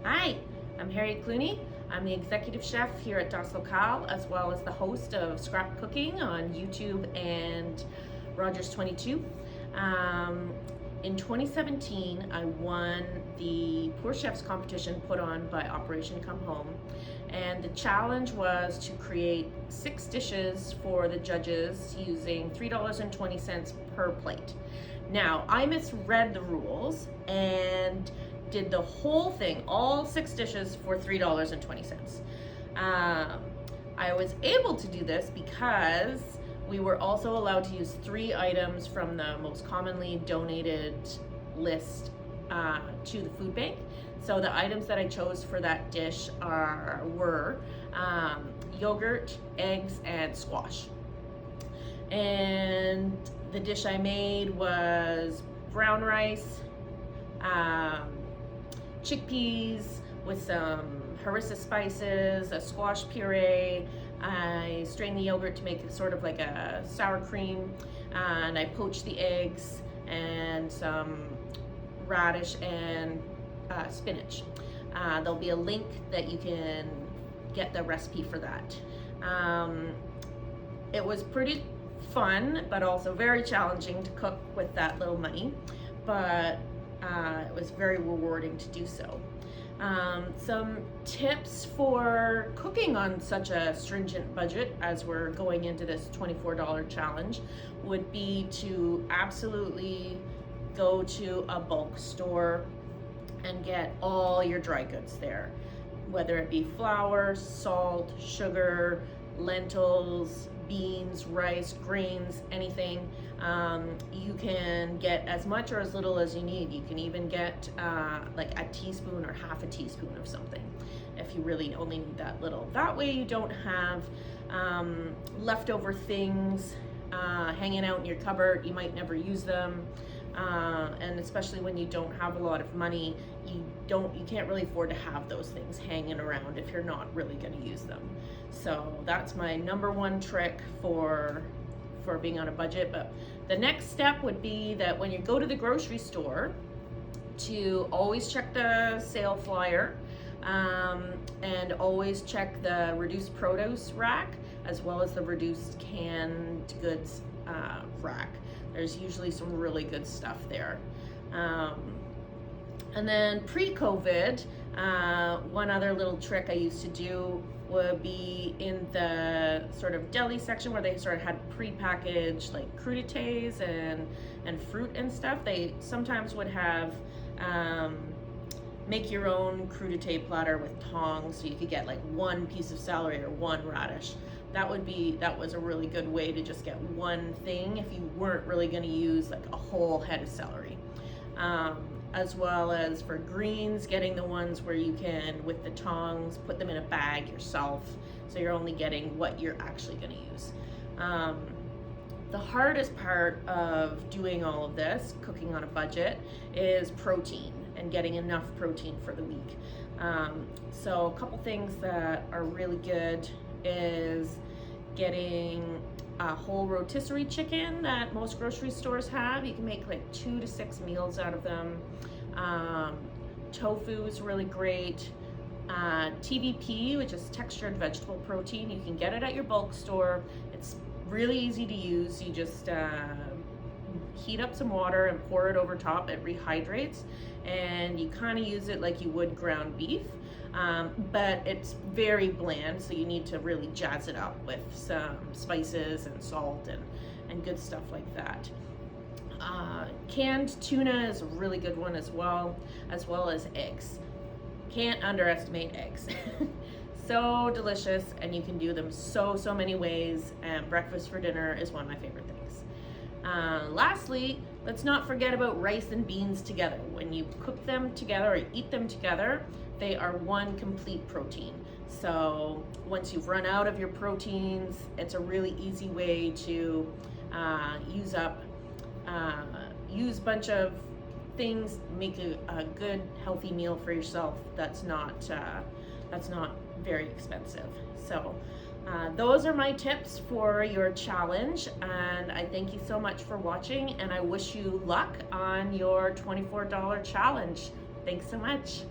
Hi, I'm Harriet Clunie. I'm the executive chef here at Lokal, as well as the host of Scrap Cooking on YouTube and Rogers 22. In 2017, I won the Poor Chefs competition put on by Operation Come Home, and the challenge was to create 6 dishes for the judges using $3.20 per plate. Now, I misread the rules and did the whole thing, all 6 dishes for $3.20. I was able to do this because we were also allowed to use 3 items from the most commonly donated list to the food bank. So the items that I chose for that dish were yogurt, eggs, and squash. And the dish I made was brown rice, chickpeas with some harissa spices, a squash puree. I strained the yogurt to make it sort of like a sour cream, and I poached the eggs and some radish and spinach. There'll be a link that you can get the recipe for that. It was pretty fun, but also very challenging to cook with that little money, but it was very rewarding to do so. Some tips for cooking on such a stringent budget as we're going into this $24 challenge would be to absolutely go to a bulk store and get all your dry goods there, whether it be flour, salt, sugar, lentils, beans, rice, grains, anything. You can get as much or as little as you need. You can even get like a teaspoon or half a teaspoon of something if you really only need that little. That way you don't have leftover things hanging out in your cupboard. You might never use them. And especially when you don't have a lot of money, you can't really afford to have those things hanging around if you're not really going to use them. So that's my number one trick for being on a budget. But the next step would be that when you go to the grocery store, to always check the sale flyer, and always check the reduced produce rack as well as the reduced canned goods rack. There's usually some really good stuff there. And then pre-COVID, one other little trick I used to do would be in the sort of deli section where they sort of had pre-packaged like crudités and fruit and stuff. They sometimes would have make your own crudité platter with tongs, so you could get like 1 piece of celery or 1 radish. That was a really good way to just get one thing if you weren't really going to use like a whole head of celery. As well as for greens, getting the ones where you can, with the tongs, put them in a bag yourself, so you're only getting what you're actually going to use. The hardest part of doing all of this, cooking on a budget, is protein and getting enough protein for the week. So a couple things that are really good is getting a whole rotisserie chicken that most grocery stores have. You can make like 2 to 6 meals out of them. Tofu is really great. TVP, which is textured vegetable protein, you can get it at your bulk store. It's really easy to use. You just heat up some water and pour it over top. It rehydrates, and you kind of use it like you would ground beef. But it's very bland, so you need to really jazz it up with some spices and salt and good stuff like that. Canned tuna is a really good one as well as eggs. Can't underestimate eggs. So delicious, and you can do them so many ways, and breakfast for dinner is one of my favorite things. Lastly, let's not forget about rice and beans together. When you cook them together or eat them together, they are one complete protein. So once you've run out of your proteins, it's a really easy way to use a bunch of things, make a good healthy meal for yourself that's not very expensive. So those are my tips for your challenge, and I thank you so much for watching, and I wish you luck on your $24 challenge. Thanks so much.